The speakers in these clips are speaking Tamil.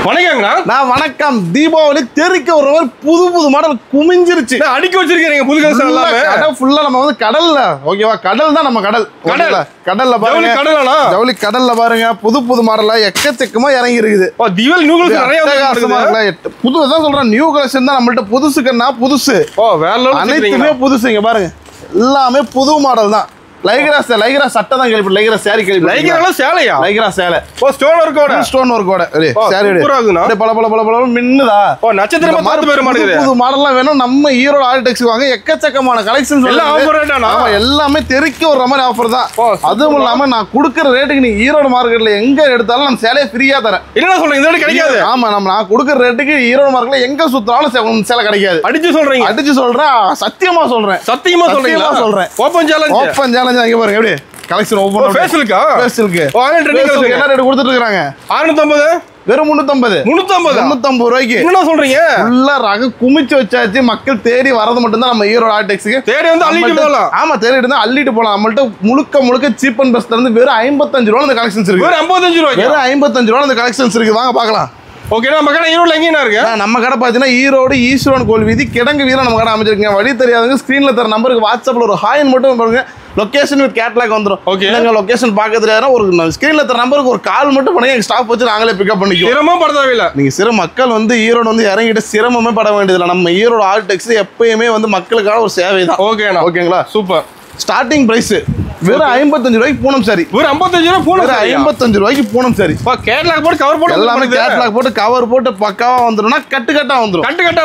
வணக்கங்கண்ணா. நான் வணக்கம். தீபாவளி தெறிக்க ஒரு மாதிரி புது புது மாடல் குமிஞ்சிருச்சு. அடிக்க வச்சிருக்கீங்க புது கலெக்ஷன் எல்லாமே. கடல் ஃபுல்லா நம்ம வந்து கடல்ல ஓகேவா, கடல் தான் நம்ம கடல். கடல்ல பாருங்க, கடலா ஜவுளி கடல்ல பாருங்க, புது புது மாடலா எக்கச்சக்கமா இறங்கி இருக்குது. தீபாவளி நியூ கலெக்ஷன் நிறைய வந்து புதுதான் சொல்றேன். நியூ கலெக்ஷன் தான் நம்மள்ட்ட. புதுசுக்குன்னா புதுசு, அனைத்துமே புதுசு. இங்க பாருங்க, எல்லாமே புது மாடல் தான். லைக்ரா சட்டை தான் கேள்வி. லைக்ரா சாரி கேள்வி. லைக்ரா சேலையா? லைக்ரா சேலை. ஓ ஸ்டோன் ஒர்க்கோட. ஸ்டோன் ஒர்க்கோட சாரி பல பல பல பல மின்னுதா. ஓ நட்சத்திரமா பார்த்து பேர மாட்டேங்குது. புது மாடல்லாம் வேணும் நம்ம ஈரோடு ஆல்டெக்ஸ் வாங்க. எக்கச்சக்கமான கலெக்ஷன்ஸ் எல்லாம் ஆஃபர் ரேட்டானா? எல்லாமே தெறிக்க ஒரு மாதிரி ஆஃபர் தான். அதுவும் இல்லாம நான் கொடுக்குற ரேட்டுக்கு நீ ஈரோடு மார்க்கெட்ல எங்க எடுத்தாலும் நான் சேலையை ஃப்ரீயா தரேன். என்ன சொல்றீங்க? இந்த ரேட் கிடைக்காது. ஆமா, நான் கொடுக்குற ரேட்டுக்கு ஈரோடு மார்க்கெட்ல எங்க சுத்தாலும் சேலை கிடைக்காது. அடிச்சு சொல்றீங்க? அடிச்சு சொல்றேன், சத்தியமா சொல்றேன். சத்தியமா சொல்றீங்களா? சொல்றேன். ஓபன் சேலஞ்ச் அங்க பாருங்க எப்படி கலெக்ஷன் ஓபன் ஃபேஷியலுக்கா? ஃபேஷியலுக்கு ஆன்லைன் ட்ரெண்டிங் கலெக்ஷன் என்ன ரேட் கொடுத்துட்டு இருக்காங்க? 650. வெறும் 350 ரூபாய்க்கு. என்ன சொல்றீங்க? ஃபுல்லா ரக குமிச்சு வச்சாச்சு. மக்கள் தேடி வரது மட்டும் தான் நம்ம ஈரோடு ஆல்டெக்ஸ்க்கு. தேடி வந்து அள்ளிட்டு போலாம். ஆமா, தேடிட்டு வந்து அள்ளிட்டு போலாம். நம்மள்ட்ட முழுக்க சீப் அண்ட் பெஸ்ட்ல இருந்து வெறும் 55 ரூபாய் அந்த கலெக்ஷன்ஸ் இருக்கு. வெறும் 55 ரூபாய். வெறும் 55 ரூபாய் அந்த கலெக்ஷன்ஸ் இருக்கு. வாங்க பார்க்கலாம். ஓகே, நம்ம கடை ஈரோடுல எங்கேயா இருக்கு? நம்ம கடை பார்த்தீங்கன்னா ஈரோடு ஈஸ்வரன் கோவில் வீதி கிடங்கு வீரன் நம்ம கடை அமைச்சிருக்கீங்க. வழி தெரியாதுங்க, ஸ்கிரீன்ல தர நம்பருக்கு வாட்ஸ்அப்ல ஒரு ஹாய்னு மட்டும் பாருங்க. லொகேஷன் வித் கேட்லாக் வந்துடும். ஓகே, நீங்க லொகேஷன் பார்க்க தெரியாதுன்னா ஒரு ஸ்கிரீன்ல தர நம்பருக்கு ஒரு கால் மட்டும் பண்ணி எங்க ஸ்டாஃப் வச்சு நாங்களே பிக்கப் பண்ணிக்குவோம். சிரமம் பட தேவையில்லை. நீங்க மக்கள் வந்து ஈரோடு வந்து இறங்கிட்டு சிரமமே பட வேண்டியதில்லை. நம்ம ஈரோடு ஆல்டெக்ஸ் எப்பயுமே வந்து மக்களுக்கான ஒரு சேவை தான். ஓகேண்ணா. ஓகேங்களா? சூப்பர். ஸ்டார்டிங் பிரைஸ் வெறும் 55 ரூபாய்க்கு பூனம் சாரி. வெறும் 55 ரூபாய் பூனம் சாரி. 55 ரூபாய்க்கு பூனம் சாரி. கேட்லாக் போட்டு கவர் போட்டு எல்லாமே கேட்லாக் போட்டு கவர் போட்டு பக்காவா வந்துரும்னா கட்டா வந்துரும். கட்டா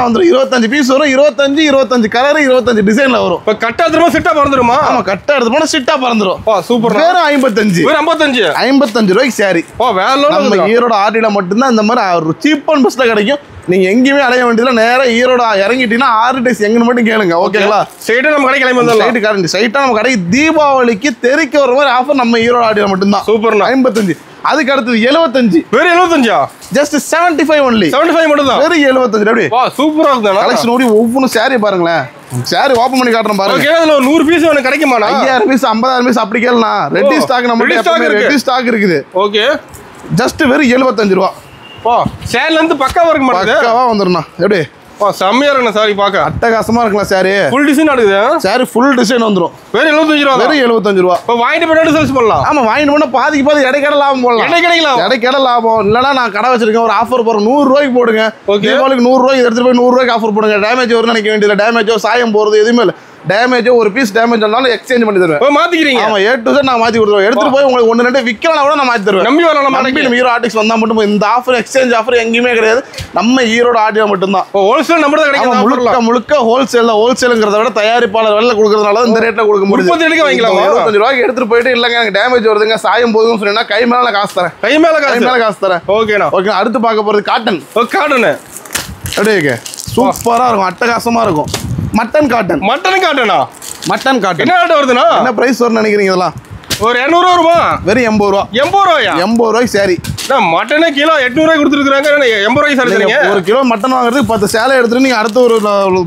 வந்துரும். 25 பீஸ் வரும். 25 கலர் 25 டிசைன்ல வரும். இப்ப கட்டா திரும்ப சிட்டா பறந்துருமா? ஆமா, கட்டா எடுத்து போனா சிட்டா பறந்துரும். சூப்பர். வெறும் 55. வெறும் 55 ரூபாய்க்கு சாரி. வேற நம்ம ஈரோடு ஆர்டில மட்டும்தான் இந்த மாதிரி சீப் அண்ட் பெஸ்ட்ல கிடைக்கும். நீங்க எங்கேயுமே அலைய வேண்டியதுல நேரா ஈரோடு இறங்கிட்டீங்கன்னா ஆர்டிஎக்ஸ் எங்கன்னு மட்டும் கேளுங்க. ஓகேங்களா? சைட்டா நம்ம கடை கிளம்பி வந்துடலாம். சைட்டா நம்ம கடை தீபாவளிக்கு தெறிக்க ஒரு மாதிரி ஆஃபர் நம்ம ஈரோடு ஆர்டில மட்டும்தான். சூப்பர். 55. அதுக்கு அடுத்தது 75. வெறும் 75. Just 75 only. 75 மட்டும் தான். வெறும் 75. அப்படியே சூப்பரா இருக்குதா கலெக்ஷன் ஓடி ஒவ்வொரு சாரி பாருங்களேன். சாரி ஓபன் பண்ணி காட்டுறேன் பாருங்க. ஓகே, அதுல 100 பீஸ் எனக்கு கிடைக்குமா? 5000 பீஸ் 50000 பீஸ் அப்படி கேளலாம். ரெடி ஸ்டாக் நம்ம ரெடி ஸ்டாக் இருக்குது. ஓகே, ஜஸ்ட் வெறும் 75 ரூபாய். சேல்ல இருந்து பக்காவா இருக்கு மாட்டேங்குது. பக்காவா வந்துருண்ணா. எப்படி செம்மையா இருக்குண்ணா சாரி பார்க்க. அட்டகாசமா இருக்கலாம் சாரி. ஃபுல் டிசைன் ஆடுது. சாரி ஃபுல் டிசைன் வந்துரும். வெறும் 75 ரூபாய். வெறும் 75 ரூபாய். இப்போ வாங்கிட்டு போய் சேல்ஸ் பண்ணலாம். ஆமா, வாங்கிட்டு போனா பாதிக்கு பாதி இடைக்கடை லாபம் போடலாம். இடைக்கடை லாபம் இல்லைன்னா நான் கடை வச்சிருக்கேன், ஒரு ஆஃபர் போடுறேன், 100 ரூபாய்க்கு போடுங்க. தீபாவளிக்கு 100 ரூபாய்க்கு எடுத்துட்டு போய் 100 ரூபாய்க்கு ஆஃபர் போடுங்க. டேமேஜ் வரும்னு நினைக்க வேண்டியது. டேமேஜோ சாயம் போறது எதுவுமே இல்லை. டேமேஜோ ஒரு பீஸ் டேமேஜ் ஆனாலும் எக்ஸ்சேஞ்ச் பண்ணி தருவேன். மாத்திக்கிறீங்க? ஆமா, A to Z நான் மாத்தி கொடுத்துருவேன். எடுத்துட்டு போய் உங்களுக்கு 1 2 விற்கலாம் கூட நான் மாத்தி தருவேன். நம்பி வரலாம். நம்ம ஈரோடு ஆர்டிக்ஸ் வந்தா மட்டும் இந்த ஆஃபர் எக்ஸ்சேஞ்ச் ஆஃபர் எங்கேயுமே கிடையாது. நம்ம ஈரோடு ஆர்டியா மட்டும் தான். ஹோல்சேல் நம்பர் தான் கிடைக்கும். முழுக்க ஹோல்சேல் தான். ஹோல்சேலுங்கிறத விட தயாரிப்பாளர் வெளில கொடுக்கறதுனால இந்த ரேட்ல கொடுக்க முடியும். 30 வாங்கிக்கலாம். 25 ரூபாய்க்கு எடுத்துட்டு போயிட்டு இல்லங்க எனக்கு டேமேஜ் வருதுங்க சாயம் போகுதுன்னு சொன்னா கை மேல காசு தரேன். கை மேல காசு தரேன். ஓகேண்ணா. ஓகே, அடுத்து பார்க்க போறது காட்டன். காட்டன் அப்படியே சூப்பரா இருக்கும், அட்டகாசமா இருக்கும். மட்டன் காட்டனா? மட்டன் காட்டன் என்ன ரேட் வருதுண்ணா? என்ன பிரைஸ் வரும்னு நினைக்கிறீங்க? இதெல்லாம் ஒரு 200 ரூபா வருமா? வெறும் 80 ரூபா. 80 ரூபாயா? 80 ரூபாய்க்கு சாரி. மட்டனே கிலோ 800 ரூபாய் கொடுத்துருக்காங்க. 80 ரூபாய்க்கு சாரி தரீங்க. ஒரு கிலோ மட்டன் வாங்குறதுக்கு 10 சேலை எடுத்துட்டு நீங்க அடுத்த ஒரு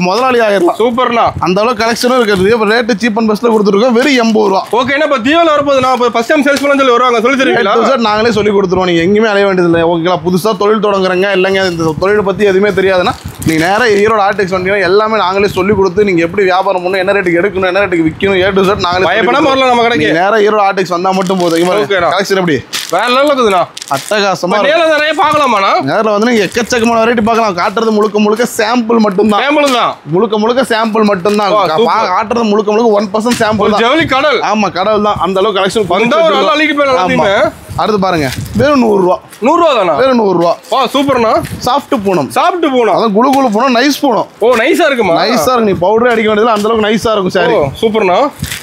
முதலாளி ஆயிரலாம். சூப்பர்ண்ணா. அந்த அளவுக்கு கலெக்ஷனும் இருக்கு. ரேட்டு சீப் அண்ட் பெஸ்ட்ல கொடுத்துருக்கோம். வெறும் 80 ரூபா. ஓகே, என்ன இப்போ தீபாவளி வரப்போகுது. நான் இப்போ ஃபர்ஸ்ட் டைம் சேல்ஸ் பண்ண சொல்லி வருவாங்க, சொல்லி தருவீங்களா? நாங்களே சொல்லி கொடுத்துருவோம். நீங்க எங்கேயுமே அலைய வேண்டியதில்லை. ஓகேங்களா? புதுசா தொழில் தொடங்குறங்க இல்லைங்க இந்த தொழில் பத்தி எதுவுமே தெரியாதுன்னா நீங்க நேரா ஈரோடு ஆர்டிக்ஸ் வந்தீங்கன்னா எல்லாமே நாங்களே சொல்லி கொடுத்து நீங்க எப்படி வியாபாரம் பண்ணணும், என்ன ரேட்டுக்கு எடுக்கணும், என்ன ரேட்டுக்கு விற்கணும், A to Z நாங்களே பயப்படாம வரலாம் நம்ம கடைக்கு. நேரா ஈரோடு ஆர்டிக்ஸ் வந்தா மட்டும் போதும். கலெக்ஷன் எப்படி வேற லெவல்ல இருக்குதுண்ணா. அட்டகாசமா நிறைய பார்க்கலாமாண்ணா? நேரில் வந்து நீங்க எக்கச்சக்கமான வெரைட்டி பார்க்கலாம். காட்டுறது முழுக்க சாம்பிள் மட்டும்தான். சாம்பிள் தான். முழுக்க சாம்பிள் மட்டும்தான். காட்டுறது முழுக்க 1% சாம்பிள் தான். ஜவுளி கடல். ஆமா, கடல் தான். அந்த அளவுக்கு கலெக்ஷன் அடுத்து பாருங்க. வெறும் 100 ரூபா. 100 ரூபா தானா? வெறும் 100 ரூபா. சூப்பர்ண்ணா. சாஃப்ட் பூனம். அதான் குளு பூனம், நைஸ் பூனம். நைஸா இருக்குமா? நைஸா இருக்கு. நீ பவுடரே அடிக்க வேண்டியது அந்த அளவுக்கு நைஸா இருக்கும் சாரி. சூப்பர்ண்ணா.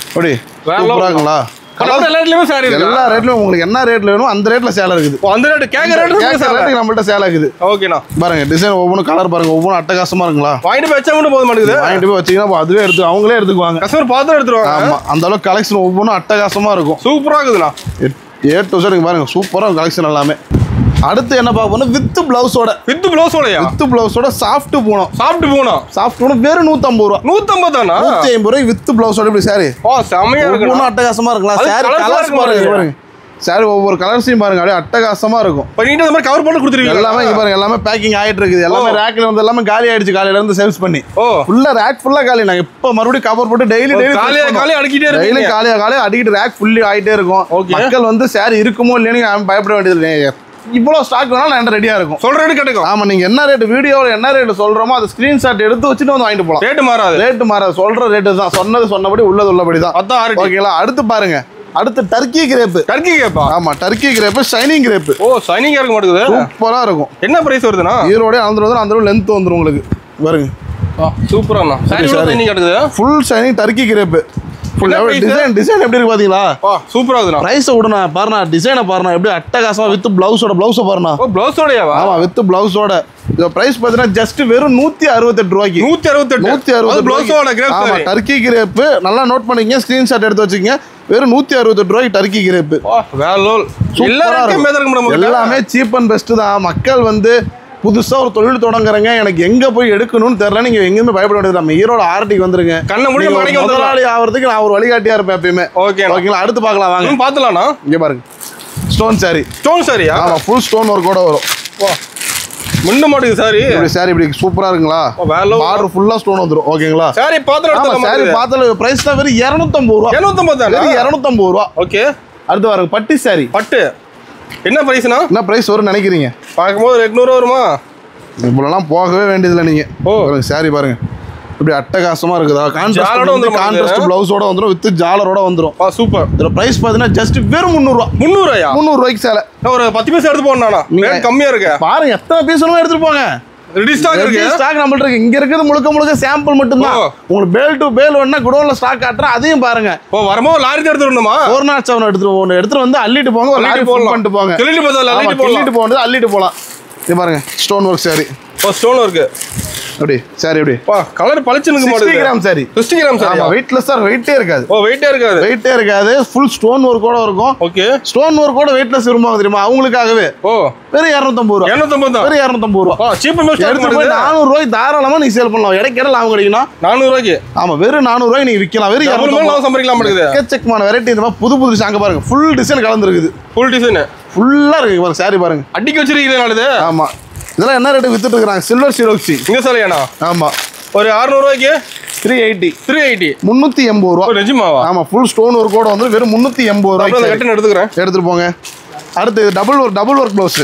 அப்படி சூப்பரா இருக்குங்களா? எல்லா ரேட்லயும் உங்களுக்கு என்ன ரேட்ல வேணும் அந்த ரேட்ல சேலை இருக்குது. அந்த ரேட் கேக்குற ரேட்டுக்கு நம்மள்ட்ட சேலை இருக்குது. ஓகேண்ணா. பாருங்க டிசைன் ஒவ்வொன்றும் கலர் பாருங்க, ஒவ்வொன்றும் அட்டகாசமா இருக்குங்களா? வாங்கிட்டு போய் வச்சா மட்டும் போக மாட்டேங்குது. வாங்கிட்டு போய் வச்சீங்கன்னா அதுவே எடுத்து அவங்களே எடுத்துக்குவாங்க. கஸ்டமர் பார்த்து எடுத்துருவாங்க. ஆமா, அந்த அளவுக்கு கலெக்ஷன் ஒவ்வொன்றும் அட்டகாசமா இருக்கும். சூப்பரா இருக்குதுண்ணா. A to Z பாருங்க, சூப்பரா கலெக்ஷன் எல்லாமே. அடுத்து என்ன பார்க்கணும்? வித் பிளவுஸோட. வித் பிளவுஸோட சாஃப்ட் பூனம். சாஃப்ட் பூனம் வெறும் 150 ரூபா. 150 தானா? 150 ரூபாய் வித் பிளவுஸோட இப்படி சாரி. செமையா இருக்கு. அட்டகாசமா இருக்கலாம். சாரி கலர்ஸ் பாருங்க. சாரி ஒவ்வொரு கலர்ஸையும் பாருங்க அப்படியே அட்டகாசமா இருக்கும். பண்ணிட்டு அந்த மாதிரி கவர் போட்டு கொடுத்துருவீங்க. எல்லாமே இங்க பாருங்க எல்லாமே பேக்கிங் ஆயிட்டு இருக்குது. எல்லாமே ரேக்ல வந்து எல்லாமே காலி ஆயிடுச்சு காலையில இருந்து சேல்ஸ் பண்ணி. ஃபுல்லா ரேக் ஃபுல்லா காலி. நான் இப்ப மறுபடியும் கவர் போட்டு டெய்லி காலி அடிக்கிட்டே இருக்கு. டெய்லி காலி அடிக்கிட்டு ரேக் ஃபுல்லி ஆயிட்டே இருக்கும். மக்கள் வந்து சாரி இருக்குமோ இல்லைன்னு பயப்பட வேண்டியது இல்லை. இவ்வளவு ஸ்டாக் வேணாலும் என்கிட்ட ரெடியா இருக்கும். சொல்ற ரேட் கிடைக்கும். ஆமா நீங்க என்ன ரேட் வீடியோல என்ன ரேட் சொல்றோமோ அது ஸ்கிரீன்ஷாட் எடுத்து வச்சுட்டு வந்து வாங்கிட்டு போலாம். ரேட் மாறாது. சொல்ற ரேட் தான். சொன்னபடி உள்ளபடி தான். அதான் ஓகேங்களா. அடுத்து பாருங்க. அடுத்து டர்க்கி கிரேப். டர்க்கி கிரேப்பா? ஆமா டர்க்கி கிரேப் ஷைனிங் கிரேப். ஷைனிங்கா இருக்க மாட்டேங்குது. சூப்பரா இருக்கும். என்ன பிரைஸ் வருதுனா? ஈரோட அந்த லென்த் வந்துரும் உங்களுக்கு. பாருங்க. சூப்பராண்ணா. ஷைனிங் இருக்குது. Full shining turkey crepe. Design எப்படி இருக்கு பாத்தீங்களா? சூப்பரா இருக்குண்ணா. பிரைஸ் விடுனா பாருண்ணா. டிசைனை பாருண்ணா எப்படி அட்டகாசமா வித் பிளவுஸோட. பிளவுஸ பாருண்ணா. பிளவுஸோடயா? ஆமா வித் பிளவுஸோட. இந்த பிரைஸ் பாத்தீங்கன்னா ஜஸ்ட் வெறும் 168 ரூபாய்க்கு. 168 பிளவுஸோட கிரேப். ஆமா டர்க்கி கிரேப். நல்லா நோட் பண்ணிக்கங்க. ஸ்கிரீன்ஷாட் எடுத்து வச்சுக்கங்க. வெறும் 168 ரூபாய்க்கு டர்க்கி கிரேப். எல்லாமே சீப் அண்ட் பெஸ்ட் தான். மக்கள் வந்து புதுசா ஒரு தொழில் தொடங்குறங்க எனக்கு எங்க போய் எடுக்கணும்னு தெரியல. நீங்க எங்கேயுமே பயப்பட வேண்டியது. நம்ம ஈரோட ஆர்டிக்கு வந்துருங்க. கண்ண முடிய முதலாளி ஆகிறதுக்கு நான் ஒரு வழிகாட்டியா இருப்பேன் எப்பயுமே. ஓகேங்களா. அடுத்து பார்க்கலாம் வாங்க. பாத்துலாம்ண்ணா. இங்க பாருங்க ஸ்டோன் சாரி. ஸ்டோன் சாரியா? ஆமா ஃபுல் ஸ்டோன் ஒர்க் கூட வரும். முன்ன மாட்டேங்குது சாரி. இப்படி சாரி இப்படி சூப்பரா இருக்குங்களா? பார்டர் ஃபுல்லா ஸ்டோன் வந்துரும். ஓகேங்களா. சாரி பாத்தலாம். சாரி பாத்தல பிரைஸ் தான் வெறும் 250 ரூபாய். 250 ரூபாய். ஓகே. அடுத்து பாருங்க பட்டு சாரி. பட்டு என்ன பிரைஸ்னா? என்ன பிரைஸ் வரும்னு நினைக்கிறீங்க? பார்க்கும்போது 800 வருமா? இவ்வளோலாம் போகவே வேண்டியதில்லை நீங்க. சாரி பாருங்க இப்படி அட்டகாசமா இருக்குதா? கான்ட்ராஸ்ட் பிளவுஸோட வந்துரும். வித் ஜாலரோட வந்துரும். சூப்பர். இதோட பிரைஸ் பாத்தீங்கன்னா ஜஸ்ட் வெறும் 300 ரூபாய். 300 ரூபாயா? 300 ரூபாய்க்கு சேலை. ஒரு 10 பீஸ் எடுத்து போறேனா? ரேட் கம்மியா இருக்கு. பாருங்க எத்தனை பீஸ் வேணுமோ எடுத்துட்டு போங்க. ரெடி ஸ்டாக் இருக்கு. ஸ்டாக் நம்மள்ட்ட இருக்கு. இங்க இருக்குது முழுக்க சாம்பிள் மட்டும் தான். உங்களுக்கு பேல் டு பேல் வேணா குடோன்ல ஸ்டாக் காட்றேன். அதையும் பாருங்க. வரும்போது லாரி எடுத்து வரணுமா? 407 எடுத்துட்டு வந்து அள்ளிட்டு போங்க. ஒரு லாரி ஃபுல் பண்ணிட்டு போங்க. கிள்ளிட்டு போறது அள்ளிட்டு போலாம். இது பாருங்க stone work sorry. Stone work அப்படி சாரி அப்படி கலர் பளிச்சுன்னு இருக்கு. 60 கிராம் சாரி. 60 gram sorry. ஆமா வெயிட்லெஸ் சார். வெயிட்டே இருக்காது. வெயிட்டே இருக்காது. ஃபுல் ஸ்டோன் ஒர்க்கோட இருக்கும். ஓகே. ஸ்டோன் ஒர்க்கோட வெயிட்லெஸ் விரும்புவாங்க தெரியுமா அவங்களுக்காகவே. வெறும் 250 ரூபாய். 250 தான். வெறும் 250 ரூபாய். Cheap and best. 400 ரூபாய் தாராளமா நீ சேல் பண்ணலாம். இடைக்கட லாபம் கிடைக்கும். 400 ரூபாய்க்கு. ஆமா வெறும் 400 ரூபாய் நீங்க விக்கலாம். வெறும் 250 ரூபாய் சம்பாதிக்கலாம் இருக்குது. எக்கச்சக்கமான வெரைட்டி. இந்த மாதிரி புது டிசைன் அங்க பாருங்க. ஃபுல் டிசைன் கலந்துருக்குது. ஃபுல் டிசைன் ஃபுல்லா இருக்கு பாருங்க. சாரி பாருங்க அடிக்க வச்சிருக்கீங்க நாளது. ஆமா இதெல்லாம் என்ன ரேட் வித்துட்டு இருக்காங்க? சில்வர் சிரோக்ஸி. இங்க சொல்லையானா? ஆமா ஒரு 600 ரூபாய்க்கு 380. 380 ரூபாய். நிஜமாவா? ஆமா ஃபுல் ஸ்டோன் ஒர்க் கூட வந்து வெறும் 380 ரூபாய். அந்த கட்டன எடுத்துக்கறேன். எடுத்துட்டு போங்க. அடுத்து டபுள் ஒர்க் ப்ளவுஸ்.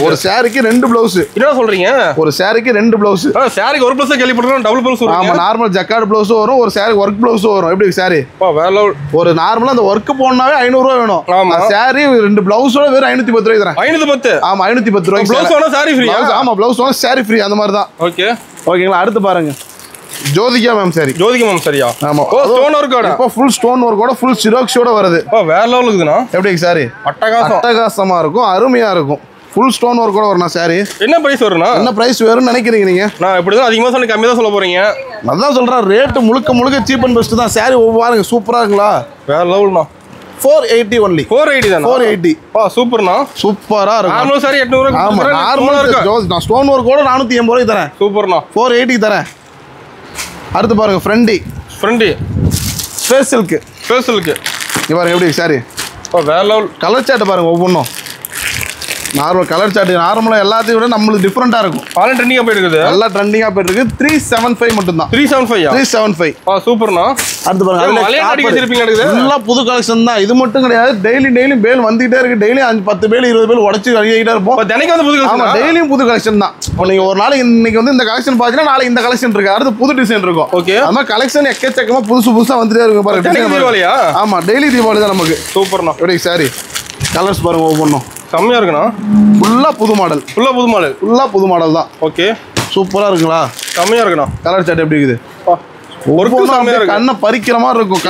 ஒரு சாரிக்கு 2 ப்ளவுஸ். என்ன சொல்றீங்க? ஒரு சாரிக்கு 2 ப்ளவுஸ். சாரிக்கு ஒரு ப்ளவுஸ் கேள்விப்பட்டேன். டபுள் ப்ளவுஸ் வரும். ஆமா நார்மல் ஜக்கார்ட் ப்ளவுஸ் வரும். ஒரு சாரி ஒர்க் ப்ளவுஸ் வரும். எப்படி சாரி? ஒரு நார்மலா அந்த ஒர்க் போடனாவே 500 ரூபாய் வேணும். ஆமா சாரி 2 ப்ளவுஸோட வெறும் 510 ரூபாய் தரேன். 510. ஆமா 510 ரூபாய். ப்ளவுஸ் வேணா சாரி ஃப்ரீ. ஆமா ப்ளவுஸ் வேணா சாரி ஃப்ரீ அந்த மாதிரி தான். ஓகே ஓகேங்களா. அடுத்து பாருங்க ஜோதிகா மேம் சாரி. சரியா? ஆமா ஸ்டோன் ஒர்க்கோட. இப்போ ஃபுல் ஸ்டோன் ஒர்க்கோட ஃபுல் சிரோக்ஸோட வருது. வேற லெவல் இருக்குதுனா? எப்படி சாரி? அட்டகாசமா இருக்கும். அருமையா இருக்கும். ஃபுல் ஸ்டோன் ஒர்க்கோட வரணும் சாரி. என்ன பிரைஸ் வரும்னா? என்ன பிரைஸ் வரும்னு நினைக்கிறீங்க நீங்க? நான் இப்படி தான் அதிகமா சொன்ன கம்மியா தான் சொல்ல போறீங்க. அதான் சொல்றேன் ரேட் முழுக்க சீப் அண்ட் பெஸ்ட் தான். சாரி பாருங்க சூப்பரா இருக்குங்களா? வேற லெவல்னா. 480 only. 480 தானா? 480. சூப்பர்னா. சூப்பரா இருக்கு. நார்மல் சாரி 800 ரூபாய். ஆமா நார்மல் இருக்கு. நான் ஸ்டோன் ஒர்க்கோட 480 ரூபாய் தரேன். சூப்பர்னா. 480 தரேன். அடுத்து பாருங்க ஃப்ரெண்டி. Space silk. இங்க பாருங்க எப்படி சாரி. வேற லெவல். கலர் சார்ட் பாருங்க ஒவ்வொன்றும். நார்மல் கலர் சார்ட் நார்மலா எல்லாத்தையும் விட நம்மளுக்கு டிஃபரெண்டா இருக்கும். ஆல் ட்ரெண்டிங்கா போயிட்டு இருக்குது. நல்லா ட்ரெண்டிங்கா போயிட்டு இருக்கு. 375 மட்டும் தான். 375. சூப்பர்னா. அடுத்து பாருங்க மலைய அடிக்க வச்சிருப்பீங்க இருக்குது. எல்லா புது கலெக்ஷன் தான். இது மட்டும் கிடையாது. டெய்லி பேல் வந்துட்டே இருக்கு. டெய்லி 10 பேல் 20 பேல் உடைச்சு அடிக்கிட்டே இருப்போம். தினைக்கு வந்து புது கலெக்ஷன். ஆமா டெய்லியும் புது கலெக்ஷன் தான். நீங்க ஒரு நாளைக்கு இன்னைக்கு வந்து இந்த கலெக்ஷன் பாத்தீங்கன்னா நாளைக்கு இந்த கலெக்ஷன் இருக்கு. அடுத்து புது டிசைன் இருக்கும். ஓகே. அந்த மாதிரி கலெக்ஷன் எக்கச்சக்கமா புதுசா வந்துட்டே இருக்கு பாருங்க. தீபாவளியா? ஆமா டெய்லி தீபாவளி தான் நமக்கு. சூப்பர்னா. எப்படி சாரி கலர்ஸ் பாருங்க ஒவ்வொன்றும் செம்மையா இருக்குண்ணா. ஃபுல்லா புது மாடல் தான். ஓகே சூப்பரா இருக்குங்களா? செம்மையா இருக்குண்ணா. கலர் சார்ட் எப்படி இருக்குது? கண்ணை பறிக்கிற மாதிரி இருக்கும்.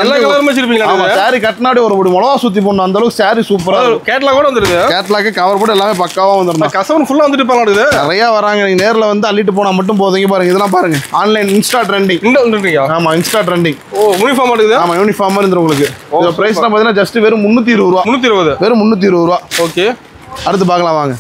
சாரி கட்டினாடி ஒரு மிளகா சுத்தி போடணும். அந்த அளவுக்கு சாரி சூப்பரா இருக்கும். கேட்லாக் கூட வந்துருக்கு. கேட்லாக் கவர் போட்டு எல்லாமே பக்காவா வந்துடும். கஸ்டமர் ஃபுல்லா வந்துட்டு இருப்பாங்க. நிறைய வராங்க. நீங்க நேர்ல வந்து அள்ளிட்டு போனா மட்டும் போதுங்க. பாருங்க இதெல்லாம் பாருங்க. Online Insta trending. ஆமா இன்ஸ்டா ட்ரெண்டிங். யூனிஃபார்ம் இருக்குது. ஆமா யூனிஃபார்ம் இருந்து உங்களுக்கு. இந்த பிரைஸ்லாம் பாத்தீங்கன்னா ஜஸ்ட் வெறும் 320 ரூபாய். 320. வெறும் 320 ரூபாய். ஓகே. அடுத்து பார்க்கலாம் வாங்க.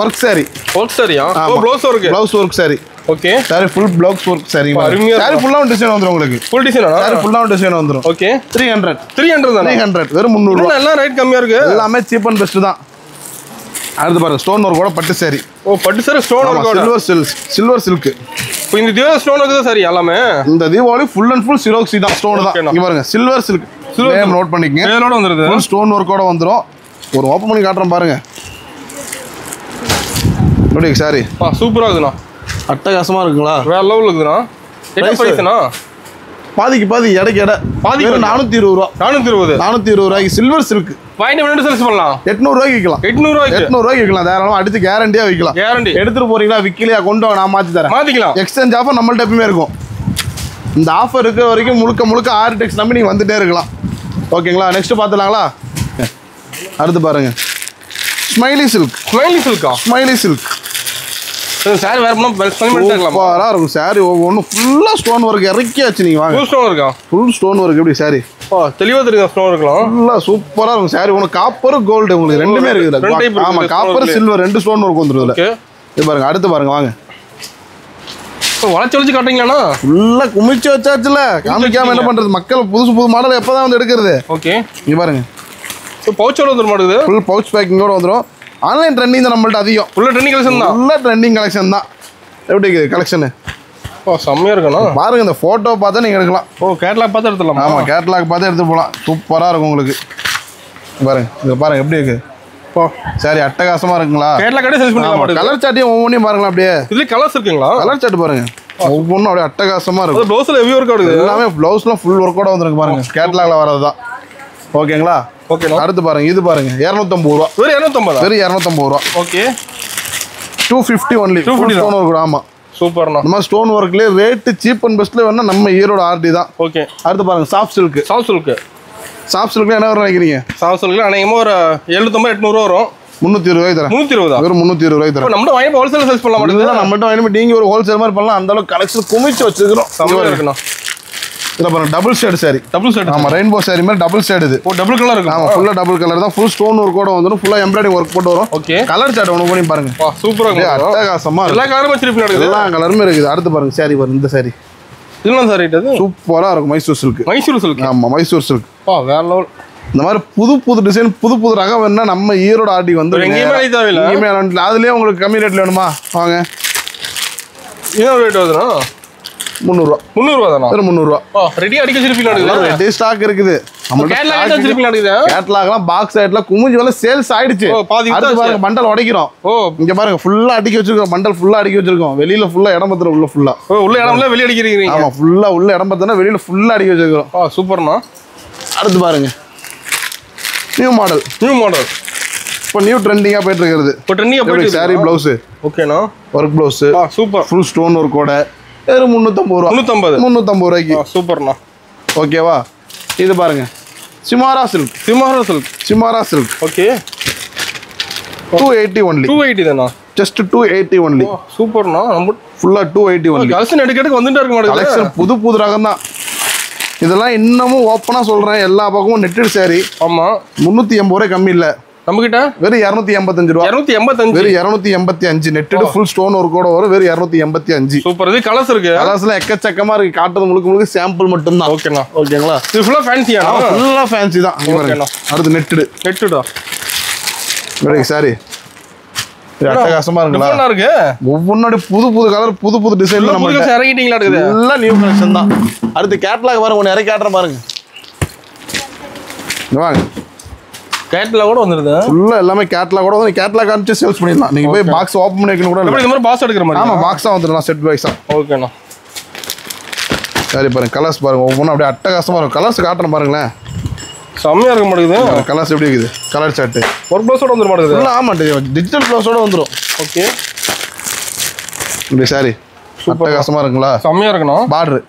ஒர்க் சாரி. ஒர்க் சாரியா? Blouse work. Blouse work sari. Okay sari full blouse work sari sari ஃபுல்லா டிசைன் வந்துரும் உங்களுக்கு ஃபுல் டிசைனா சாரி ஃபுல்லா டிசைன் வந்துரும் ஓகே 300 தானே 300 வெறும் 300 ரூபாய் எல்லாம் ரேட் கம்மியா இருக்கு எல்லாமே சீப் அண்ட் பெஸ்ட் தான் அடுத்து பாருங்க ஸ்டோன் ஒர்க் கூட பட்டு சாரி ஓ பட்டு sorry stone work silver silk இப்போ இந்த தீபாவளி ஸ்டோன் ஒர்க் தான் சாரி எல்லாமே இந்த தீபாவளி ஃபுல் அண்ட் ஃபுல் சிரோக்ஸி தான் ஸ்டோன் தான் இங்க பாருங்க சில்வர் சில்க் நேம் நோட் பண்ணிக்கங்க இதோட வந்துருது ஃபுல் ஸ்டோன் ஒர்க்கோட வந்துரும் ஒரு ஓபன் பண்ணி காட்டுறேன் பாருங்க ನೋಡಿ சாரி சூப்பரா இருக்குண்ணா அட்டகாசமா இருக்குங்களா வேற லெவல் இருக்குண்ணா என்ன பிரைஸ்ண்ணா பாதிக்கு பாதி எடைக்கு எடை பாதி 420 ரூபா 420 ரூபாய்க்கு சில்வர் சில்க் வாங்கி ரெண்டு சேல்ஸ் பண்ணலாம் 800 ரூபாய்க்கு விற்கலாம் 800 ரூபாய்க்கு விற்கலாம் தாராளமா அடிச்சு கேரண்டியா விற்கலாம் கேரண்டி எடுத்துட்டு போறீங்களா விற்கலையா கொண்டு வா நான் மாத்தி தரேன் மாத்திக்கலாம் எக்ஸ்சேஞ்ச் ஆஃபர் நம்மள்ட்ட எப்பவுமே இருக்கும் இந்த ஆஃபர் இருக்கிற வரைக்கும் முழுக்க ஆர்டெக்ஸ் நம்பி நீங்க வந்துட்டே இருக்கலாம் ஓகேங்களா நெக்ஸ்ட் பாத்துலாங்களா அடுத்து பாருங்க ஸ்மைலி சில்க் சாரி வேற சூப்பரா இருக்கும் சாரி ஒவ்வொன்றும் ஃபுல்லா ஸ்டோன் ஒர்க் இறக்கியாச்சு நீங்க வாங்க ஸ்டோன் இருக்கா ஃபுல் ஸ்டோன் ஒர்க் எப்படி சாரி தெளிவா தெரியும் ஸ்டோன் இருக்கலாம் ஃபுல்லா சூப்பரா இருக்கும் சாரி ஒன்று காப்பர் கோல்டு உங்களுக்கு ரெண்டுமே இருக்குது ஆமா காப்பர் சில்வர் ரெண்டு ஸ்டோன் ஒர்க் வந்துருதுல இது பாருங்க அடுத்து பாருங்க வாங்க வளைச்சு காட்டுறீங்களா ஃபுல்லா குமிச்சு வச்சாச்சுல காமிக்காம என்ன பண்றது மக்கள் புது மாடல் எப்பதான் வந்து எடுக்கிறது ஓகே இங்க பாருங்க பவுச்சோட வந்துரும் மாடுது ஃபுல் பவுச் பேக்கிங்கோட வந்துரும் ஆன்லைன் ட்ரெண்டிங் தான் நம்மள்ட்ட அதிகம் ஃபுல்லா ட்ரெண்டிங் கலெக்ஷன் தான் ஃபுல்லா ட்ரெண்டிங் கலெக்ஷன் தான் எப்படி இருக்குது கலெக்ஷன் செம்மையா இருக்கணும் பாருங்க இந்த போட்டோ பார்த்தா நீங்க எடுக்கலாம் கேட்லாக் பார்த்து எடுத்துலாம் ஆமா கேட்லாக் பார்த்து எடுத்து போகலாம் சூப்பரா இருக்கும் உங்களுக்கு பாருங்க இங்க பாருங்க எப்படி இருக்கு சரி அட்டகாசமா இருக்குங்களா கேட்லாக் கடை சேல்ஸ் பண்ணலாம் கலர் சாட்டியும் ஒவ்வொன்றையும் பாருங்களா அப்படியே இதுல கலர்ஸ் இருக்குங்களா கலர் சாட் பாருங்க ஒவ்வொன்றும் அப்படியே அட்டகாசமா இருக்கும் ப்ளவுஸ்ல ஹெவி ஒர்க் ஆகுது எல்லாமே ப்ளவுஸ்லாம் ஃபுல் ஒர்க்கோட வந்துருக்கு பாருங்க கேட்லாக்ல வரதுதான் ஓகேங்களா ஓகே அடுத்து பாருங்க இது பாருங்க 250 ரூபா வெறும் 250 ரூபா ஓகே 250 ஒன்லி 250 ஸ்டோன் ஒர்க் ஆமா சூப்பர்ண்ணா நம்ம ஸ்டோன் ஒர்க்லயே ரேட் சீப் அண்ட் பெஸ்ட்ல வேணா நம்ம ஈரோட ஆர்டி தான் ஓகே அடுத்து பாருங்க சாஃப்ட் சில்க் என்ன வரும் நினைக்கிறீங்க சாஃப்ட் சில்க்ல அநேகமா ஒரு 750 800 ரூபா வரும் 320 ரூபாய் தரேன் 320 வெறும் 320 ரூபாய் தரேன் நம்ம வாங்கி ஹோல்சேல் சேல்ஸ் பண்ணலாம் மட்டும் நம்மள்ட்ட வாங்கி நீங்க ஒரு ஹோல்சேல் மாதிரி பண்ணலாம் அந்த அளவுக்கு கலெக்ஷன் குமிச்சு வச்சிருக்கோம் சமமா இருக்குண்ணா இத பாருங்க டபுள் ஷேட் சாரி ஆமா ரெயின்போ சாரி மாதிரி டபுள் ஷேட் இது டபுள் கலர் இருக்கு ஆமா ஃபுல்லா டபுள் கலர் தான் ஃபுல் ஸ்டோன் ஒர்க்கோட வந்துரும் ஃபுல்லா எம்ப்ராய்டிங் ஒர்க் போட்டு வரும் ஓகே கலர் சார்ட் ஒன்னு பண்ணி பாருங்க சூப்பரா இருக்கு அட்டகாசமா எல்லா கலரும் வச்சிருப்பீங்க நடக்குது எல்லா கலருமே இருக்குது அடுத்து பாருங்க சாரி பாருங்க இந்த சாரி இதெல்லாம் சாரி இது சூப்பரா இருக்கும் மைசூர் சில்க் ஆமா மைசூர் சில்க் வேற லெவல் இந்த மாதிரி புது டிசைன் புது ரகம் வேணா நம்ம ஈரோட ஆர்டி வந்து எங்கேயுமே அதுலயே உங்களுக்கு கம்மி ரேட்ல வேணுமா வாங்க என்ன ரேட் வருதுன்னா 300 ரூபா தானா வெறும் 300 ரூபா ரெடி அடிக்க வச்சிருப்பீங்க ரெடி ஸ்டாக் இருக்குது நம்ம கேட்லாக் வச்சிருப்பீங்க கேட்லாக்லாம் பாக்ஸ் ஐட்ல குமிஞ்சு வல சேல்ஸ் ஆயிடுச்சு அடுத்து பாருங்க பண்டல் உடைக்கிறோம் இங்க பாருங்க ஃபுல்லா அடிக்க வச்சிருக்கோம் பண்டல் ஃபுல்லா அடிக்க வச்சிருக்கோம் வெளியில ஃபுல்லா இடம் பத்தற உள்ள ஃபுல்லா உள்ள இடம்ல வெளிய அடிக்கிறீங்க ஆமா ஃபுல்லா உள்ள இடம் பத்தனா வெளியில ஃபுல்லா அடிக்க வச்சிருக்கோம் சூப்பர்ண்ணா அடுத்து பாருங்க நியூ மாடல் இப்போ நியூ ட்ரெண்டிங்கா போயிட்டு இருக்குது இப்போ ட்ரெண்டிங்கா போயிட்டு சாரி ப்ளவுஸ் ஓகேண்ணா work blouse super full stone ஒர்க்கோட வெறும் 350 ரூபாய்க்கு சூப்பர்ண்ணா ஓகேவா இது பாருங்க சிமாரா சில்க் ஓகே 280 ஒன்லி 280 தானா ஜஸ்ட் 280 ஒன்லி சூப்பர்ண்ணா நம்ம ஃபுல்லா 280 ஒன்லி கலெக்ஷன் எடுக்க வந்துட்டே இருக்க மாட்டேங்குது கலெக்ஷன் புது ரகம் தான் இதெல்லாம் இன்னமும் ஓப்பனா சொல்றேன் எல்லா பக்கமும் நெட்டட் சாரி ஆமா 380 ரூபாய் கம்மி இல்ல நம்ம கிட்ட வெறும் 285 ரூபாய் 285 வெறும் 285 நெட்டட் ஃபுல் ஸ்டோன் ஒர்க்கோட வரும் வெறும் 285 சூப்பர் இது கலர்ஸ் இருக்கு கலர்ஸ்ல எக்கச்சக்கமா இருக்கு காட்டுறது முழுக்க சாம்பிள் மட்டும் தான் ஓகேண்ணா ஓகேங்களா இது ஃபுல்லா ஃபேன்சியா ஃபுல்லா ஃபேன்சி தான் ஓகேண்ணா அடுத்து நெட்டடா வெரி சாரி அட்டகாசமா இருக்குங்களா இருக்கு ஒவ்வொன்னோட புது கலர் புது டிசைன்ல நம்ம இறங்கிட்டீங்களா இருக்குது எல்லாம் நியூ கலெக்ஷன் தான் அடுத்து கேட்லாக் பாருங்க ஒன்னு இறக்கி காட்டுறேன் பாருங்க வாங்க கேட்லாக் கூட வந்துருது ஃபுல்லா எல்லாமே கேட்லாக் கூட வந்து கேட்லாக் காமிச்சு சேல்ஸ் பண்ணிடலாம் நீங்க போய் பாக்ஸ் ஓபன் பண்ணி வைக்கணும் கூட இந்த மாதிரி பாக்ஸ் எடுக்கிற மாதிரி ஆமா பாக்ஸா வந்துடலாம் செட் வைஸா ஓகேண்ணா சரி பாருங்க கலர்ஸ் பாருங்க ஒவ்வொன்றும் அப்படியே அட்டகாசமா இருக்கும் கலர்ஸ் காட்டுறேன் பாருங்களேன் செம்மையா இருக்க மாட்டேங்குது கலர்ஸ் எப்படி இருக்குது கலர் சார்ட் ஒர்க் ப்ளவுஸோட வந்துட மாட்டேங்குது ஆமா டிஜிட்டல் ப்ளவுஸோட வந்துடும் ஓகே இப்படி சாரி அட்டகாசமா இருக்குங்களா செம்மையா இருக்கணும் பார்டர்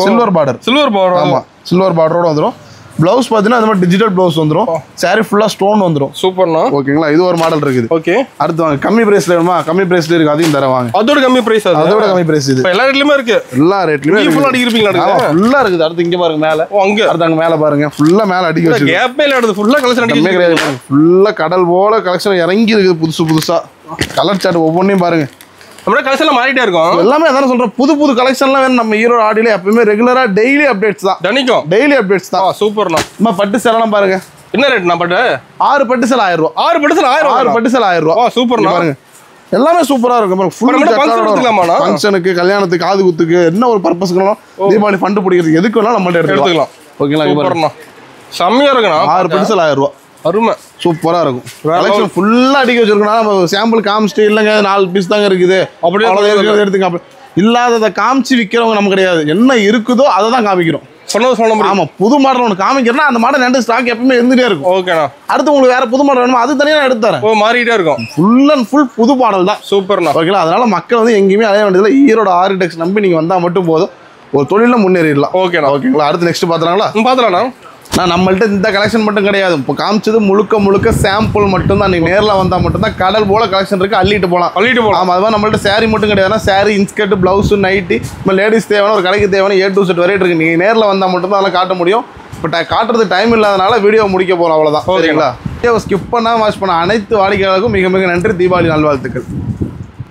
சில்வர் பார்டர் ஆமா சில்வர் பார்டரோட வந்துடும் பிளவுஸ் பார்த்தீங்கன்னா அந்த மாதிரி டிஜிட்டல் பிளவுஸ் வந்துடும் சாரி ஃபுல்லா ஸ்டோன் வந்துடும் சூப்பர்ண்ணா ஓகேங்களா இது ஒரு மாடல் இருக்குது ஓகே அடுத்து வாங்க கம்மி பிரைஸ்ல வேணுமா கம்மி பிரைஸ்ல இருக்கு அதையும் தர வாங்க அதோட கம்மி பிரைஸ் அதோட கம்மி பிரைஸ் இது எல்லா ரேட்லயுமே இருக்கு எல்லா ரேட்லயுமே ஃபுல்லா அடிக்கிறீங்களா ஃபுல்லா இருக்குது அடுத்து இங்க பாருங்க மேல அங்க அடுத்து அங்க மேல பாருங்க ஃபுல்லா மேல அடிக்க வச்சு கேப்பே இல்ல அடுத்து ஃபுல்லா கலெக்ஷன் அடிக்க ஃபுல்லா கடல் போல கலெக்ஷன் இறங்கி இருக்குது புதுசா கலர் சார்ட் ஒவ்வொன்றையும் பாருங்க நம்மளோட கலெக்ஷன்ல மாறிட்டே இருக்கும். எல்லாமே அதான் சொல்றேன், புது புது கலெக்ஷன்லாம் வேணும். நம்ம ஈரோடு ஆடியில எப்பவுமே ரெகுலரா டெய்லி அப்டேட்ஸ் தான். தனிக்கும் டெய்லி அப்டேட்ஸ் தான். சூப்பர்ண்ணா. நம்ம பட்டு சேலாம் பாருங்க. என்ன ரேட்ண்ணா பட்டு? 6 பட்டு சேலை 1000 ரூபா. 6 பட்டு சேலை 1000 ரூபா. 6 பட்டு சேலை 1000 ரூபா. சூப்பர்ண்ணா. பாருங்க எல்லாமே சூப்பரா இருக்கும். ஃபங்க்ஷனுக்கு, கல்யாணத்துக்கு, காது குத்துக்கு, என்ன ஒரு பர்பஸ்க்குனாலும், தீபாவளி ஃபண்டு பிடிக்கிறது எதுக்கு வேணாலும் நம்ம எடுத்துக்கலாம். ஓகேங்களா? செம்மையா இருக்குண்ணா. 6 பட்டு சேலை 1000 ரூபா. அருமை, சூப்பரா இருக்கும். கலெக்ஷன் ஃபுல்லா அடிக்க வச்சிருக்கோம். நம்ம சாம்பிள் காமிச்சிட்டு இல்லைங்க 4 பீஸ் தாங்க இருக்குது அப்படியே எடுத்துங்க. இல்லாததை காமிச்சு விற்கிறவங்க நம்ம கிடையாது. என்ன இருக்குதோ அதை தான் காமிக்கிறோம். சொல்ல ஆமா, புது மாடல் ஒன்று காமிக்கிறேன்னா அந்த மாடல் 2 ஸ்டாக் எப்பவுமே இருந்துட்டே இருக்கும். ஓகேண்ணா. அடுத்து உங்களுக்கு வேற புது மாடல் வேணுமோ அது தனியாக நான் எடுத்து தரேன். மாறிட்டே இருக்கும். ஃபுல் அண்ட் ஃபுல் புது மாடல் தான். சூப்பர்ண்ணா. ஓகேங்களா? அதனால மக்கள் வந்து எங்கேயுமே அலைய வேண்டியதில்லை. ஈரோட ஆர்கிடெக்ஸ் நம்பி நீங்க வந்தா மட்டும் போதும், ஒரு தொழில முன்னேறிடலாம். ஓகேண்ணா. ஓகேங்களா? அடுத்து நெக்ஸ்ட் பாத்துறாங்களா? பாத்துறாண்ணா. நான் நம்மள்ட்ட இந்த கலெக்ஷன் மட்டும் கிடையாது. இப்போ காமிச்சது முழுக்க சாம்பிள் மட்டும் தான். நீங்க நேரில் வந்தா மட்டும் தான் கடல் போல கலெக்ஷன் இருக்கு. அள்ளிட்டு போகலாம். ஆமா, அதுதான் நம்மள்ட்ட சாரி மட்டும் கிடையாதுன்னா சாரி, இன்ஸ்கர்ட், பிளவுஸ், நைட்டி, நம்ம லேடிஸ் தேவையான ஒரு கடைக்கு தேவையான A to Z வெரைட்டி இருக்கு. நீங்க நேரில் வந்தா மட்டும் தான் அதெல்லாம் காட்ட முடியும். பட் காட்டுறது டைம் இல்லாதனால வீடியோ முடிக்க போறோம், அவ்வளவுதான். சரிங்களா? வீடியோவை ஸ்கிப் பண்ணாம வாட்ச் பண்ண அனைத்து வாடிக்கையாளருக்கும் மிக மிக நன்றி. தீபாவளி நல்வாழ்த்துக்கள்.